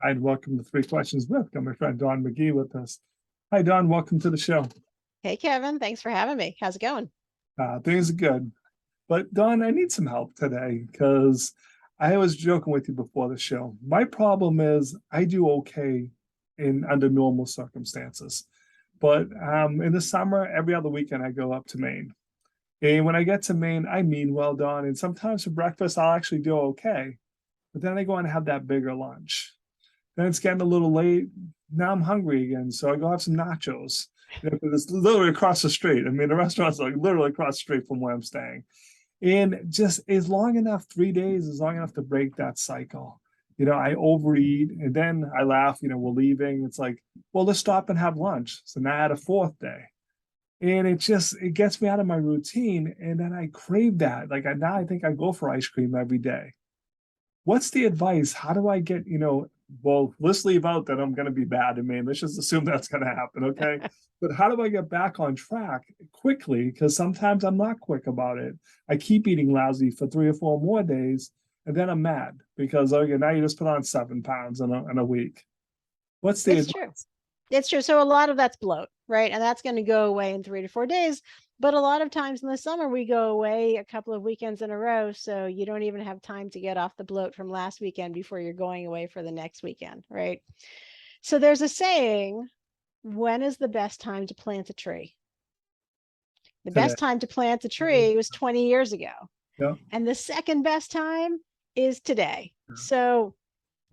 I'd welcome the Three Questions with. Got my friend Don McGee with us. Hi, Don. Welcome to the show. Hey, Kevin. Thanks for having me. How's it going? Things are good. But Don, I need some help today because I was joking with you before the show. My problem is I do okay in under normal circumstances. But in the summer, every other weekend, I go up to Maine. And when I get to Maine, I mean well, Don. And sometimes for breakfast, I'll actually do okay. But then I go and have that bigger lunch. Then it's getting a little late. Now I'm hungry again. So I go have some nachos. It's literally across the street. I mean, the restaurant's like literally across the street from where I'm staying. And just is long enough, 3 days is long enough to break that cycle. I overeat and then I laugh, we're leaving. It's like, well, let's stop and have lunch. So now I had a fourth day. And it gets me out of my routine. And then I crave that. Now I think I go for ice cream every day. What's the advice? How do I get, well, let's leave out that I'm going to be bad in Maine. Let's just assume that's going to happen. Okay. But how do I get back on track quickly? Because sometimes I'm not quick about it. I keep eating lousy for 3 or 4 more days. And then I'm mad because, okay, now you just put on 7 pounds in a week. What's the It's advice? true. It's true. So a lot of that's bloat, right? And that's going to go away in 3 to 4 days. But a lot of times in the summer, we go away a couple of weekends in a row. So you don't even have time to get off the bloat from last weekend before you're going away for the next weekend, right? So there's a saying, when is the best time to plant a tree? The Today. best time to plant a tree was 20 years ago. Yeah. And the second best time is today. Yeah. So,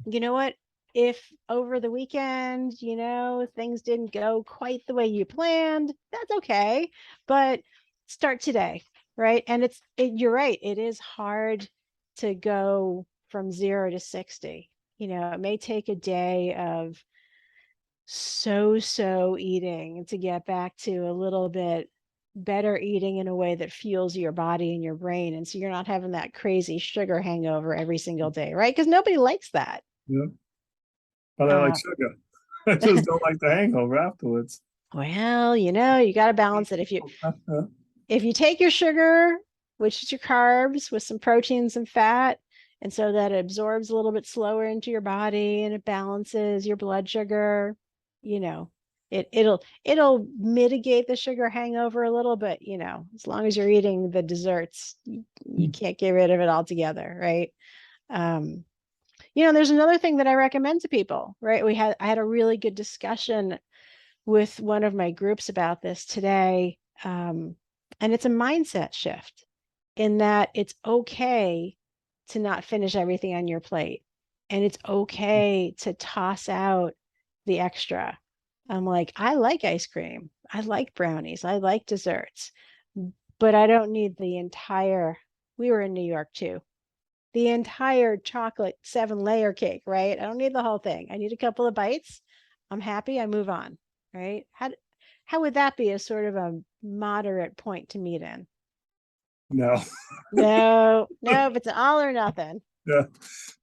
you know what? If over the weekend, things didn't go quite the way you planned, that's okay. But start today, right? And you're right. It is hard to go from 0 to 60. It may take a day of so eating to get back to a little bit better eating in a way that fuels your body and your brain. And so you're not having that crazy sugar hangover every single day, right? Because nobody likes that. Yeah. But I like sugar. I just don't like the hangover afterwards. Well, you got to balance it. If you take your sugar, which is your carbs, with some proteins and fat, and so that it absorbs a little bit slower into your body and it balances your blood sugar, it'll mitigate the sugar hangover a little bit, as long as you're eating the desserts, you can't get rid of it altogether, right? There's another thing that I recommend to people, right? I had a really good discussion with one of my groups about this today. And it's a mindset shift in that it's okay to not finish everything on your plate. And it's okay to toss out the extra. I'm like, I like ice cream. I like brownies. I like desserts, but I don't need we were in New York too. The entire chocolate 7-layer cake, right? I don't need the whole thing. I need a couple of bites. I'm happy. I move on, right? How would that be a sort of a moderate point to meet in? No. No, if it's an all or nothing. Yeah.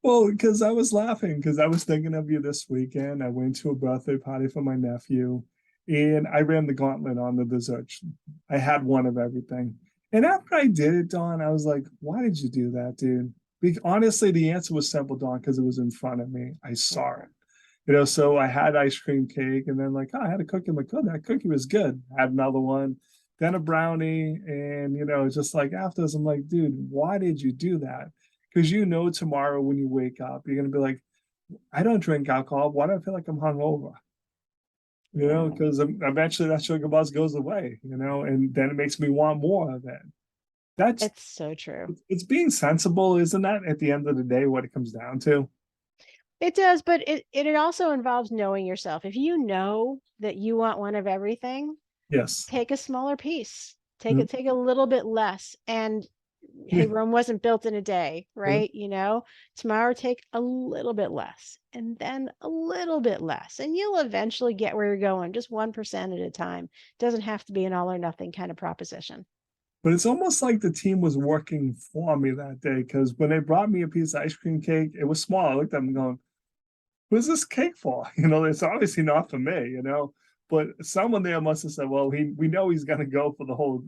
Well, because I was laughing because I was thinking of you this weekend. I went to a birthday party for my nephew and I ran the gauntlet on the desserts. I had one of everything. And after I did it, Don, I was like, why did you do that, dude? Honestly, the answer was simple, Don, because it was in front of me. I saw it. So I had ice cream cake and then I had a cookie. I'm like, oh, that cookie was good. I had another one, then a brownie. And, just like after this, I'm like, dude, why did you do that? Because tomorrow when you wake up, you're going to be like, I don't drink alcohol. Why do I feel like I'm hungover? Because eventually that sugar buzz goes away, and then it makes me want more of it. It's so true. It's being sensible, isn't that at the end of the day what it comes down to? It does, but it also involves knowing yourself. If you know that you want one of everything, yes, take a smaller piece. Take a little bit less. And hey, Rome wasn't built in a day, right? Tomorrow take a little bit less and then a little bit less. And you'll eventually get where you're going, just 1% at a time. It doesn't have to be an all or nothing kind of proposition. But it's almost like the team was working for me that day because when they brought me a piece of ice cream cake, it was small. I looked at them going, who's this cake for? It's obviously not for me, But someone there must have said, well, we know he's going to go for the whole,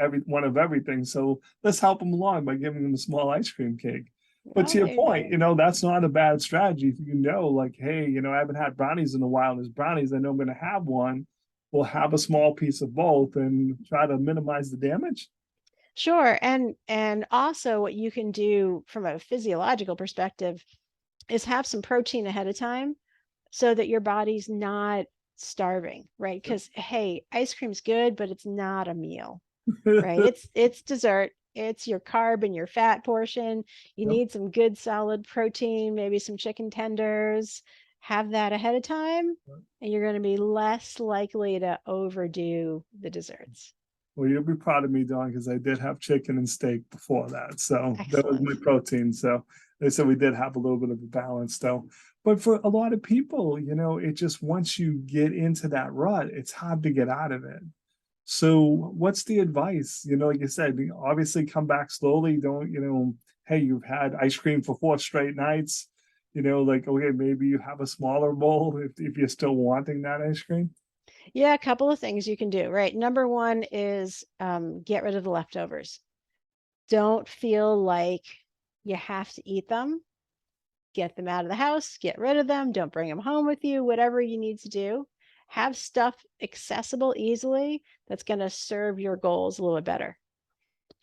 every one of everything. So let's help him along by giving him a small ice cream cake. But Oh, to your there you point, go. that's not a bad strategy. If you know, like, hey, I haven't had brownies in a while. There's brownies. I know I'm going to have one. We'll have a small piece of both and try to minimize the damage. Sure. And also what you can do from a physiological perspective is have some protein ahead of time so that your body's not starving, right? Because hey, ice cream's good, but it's not a meal, right? It's dessert. It's your carb and your fat portion. You Yep. need some good solid protein, maybe some chicken tenders. Have that ahead of time, and you're going to be less likely to overdo the desserts. Well, you'll be proud of me, Don, because I did have chicken and steak before that. So that was Excellent. my protein. So they said we did have a little bit of a balance though. But for a lot of people, it just once you get into that rut, it's hard to get out of it. So what's the advice? Like you said, obviously come back slowly. Don't, hey, you've had ice cream for 4 straight nights. Like, okay, maybe you have a smaller bowl if you're still wanting that ice cream. Yeah, a couple of things you can do, right? Number one is get rid of the leftovers. Don't feel like you have to eat them. Get them out of the house, get rid of them, don't bring them home with you, whatever you need to do. Have stuff accessible easily that's going to serve your goals a little bit better.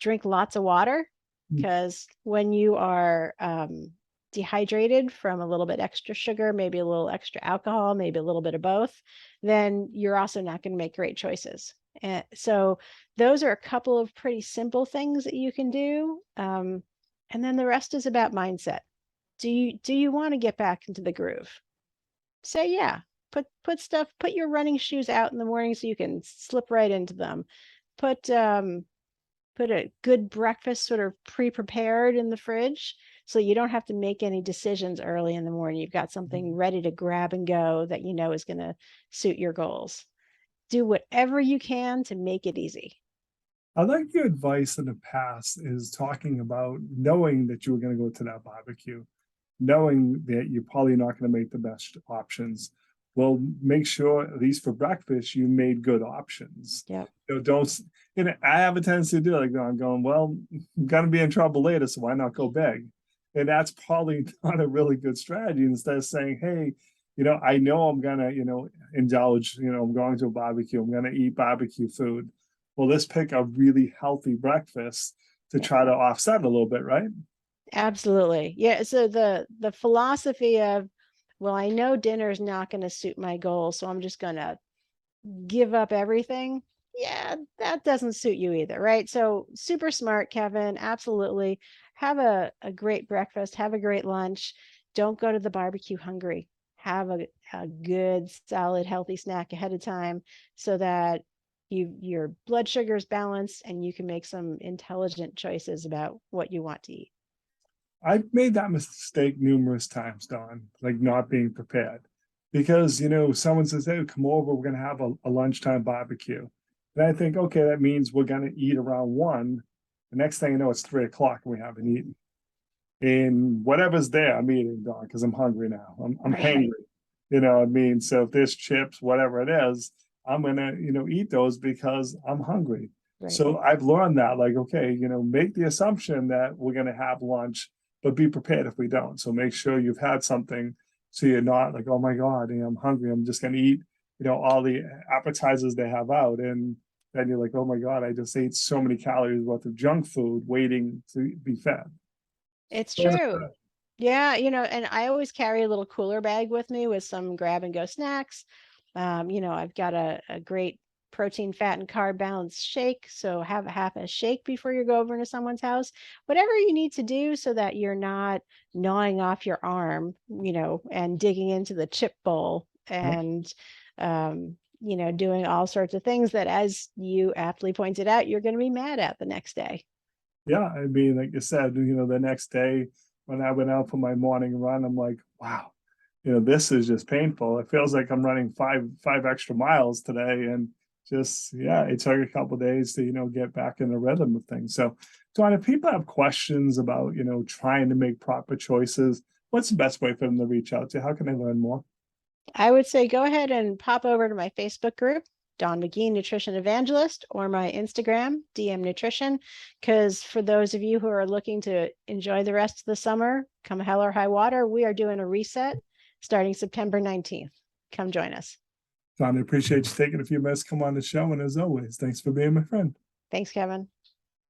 Drink lots of water because when you are dehydrated from a little bit extra sugar, maybe a little extra alcohol, maybe a little bit of both, then you're also not going to make great choices. And so those are a couple of pretty simple things that you can do. And then the rest is about mindset. Do you want to get back into the groove? Say yeah. Put your running shoes out in the morning so you can slip right into them. Put put a good breakfast sort of pre-prepared in the fridge so you don't have to make any decisions early in the morning. You've got something ready to grab and go that you know is going to suit your goals. Do whatever you can to make it easy. I like your advice in the past is talking about knowing that you were going to go to that barbecue, knowing that you're probably not going to make the best options. Well, make sure, at least for breakfast, you made good options. Yep. Don't, I have a tendency to do like, I'm going, well, I'm going to be in trouble later, so why not go big? And that's probably not a really good strategy. Instead of saying, hey, I know I'm going to, indulge, I'm going to a barbecue, I'm going to eat barbecue food. Well, let's pick a really healthy breakfast to Yep. try to offset a little bit, right? Absolutely. Yeah. So the philosophy of, well, I know dinner's not going to suit my goals, so I'm just going to give up everything. Yeah, that doesn't suit you either, right? So super smart, Kevin. Absolutely. Have a great breakfast, have a great lunch. Don't go to the barbecue hungry. Have a good, solid, healthy snack ahead of time so that your blood sugar is balanced and you can make some intelligent choices about what you want to eat. I've made that mistake numerous times, Don, like not being prepared. Because, someone says, hey, come over, we're going to have a lunchtime barbecue. And I think, okay, that means we're going to eat around 1. The next thing I know, it's 3 o'clock and we haven't eaten. And whatever's there, I'm eating, Don, because I'm hungry now. I'm Right. hangry. You know what I mean? So if there's chips, whatever it is, I'm going to, eat those because I'm hungry. Right. So I've learned that, like, okay, make the assumption that we're going to have lunch, but be prepared if we don't. So make sure you've had something so you're not like, oh my God, I'm hungry. I'm just going to eat, all the appetizers they have out. And then you're like, oh my God, I just ate so many calories worth of junk food waiting to be fed. It's true. Yeah, and I always carry a little cooler bag with me with some grab and go snacks. I've got a great protein, fat, and carb balanced shake. So have a half a shake before you go over to someone's house. Whatever you need to do so that you're not gnawing off your arm, and digging into the chip bowl and doing all sorts of things that, as you aptly pointed out, you're going to be mad at the next day. Yeah, I mean, like you said, the next day when I went out for my morning run, I'm like, wow, this is just painful. It feels like I'm running five extra miles today, and just yeah, it took a couple of days to get back in the rhythm of things. So, Dawn, if people have questions about trying to make proper choices, what's the best way for them to reach out to? How can they learn more? I would say go ahead and pop over to my Facebook group, Dawn McGee, Nutrition Evangelist, or my Instagram, DM Nutrition. Because for those of you who are looking to enjoy the rest of the summer, come hell or high water, we are doing a reset starting September 19th. Come join us. Don, I appreciate you taking a few minutes to come on the show. And as always, thanks for being my friend. Thanks, Kevin.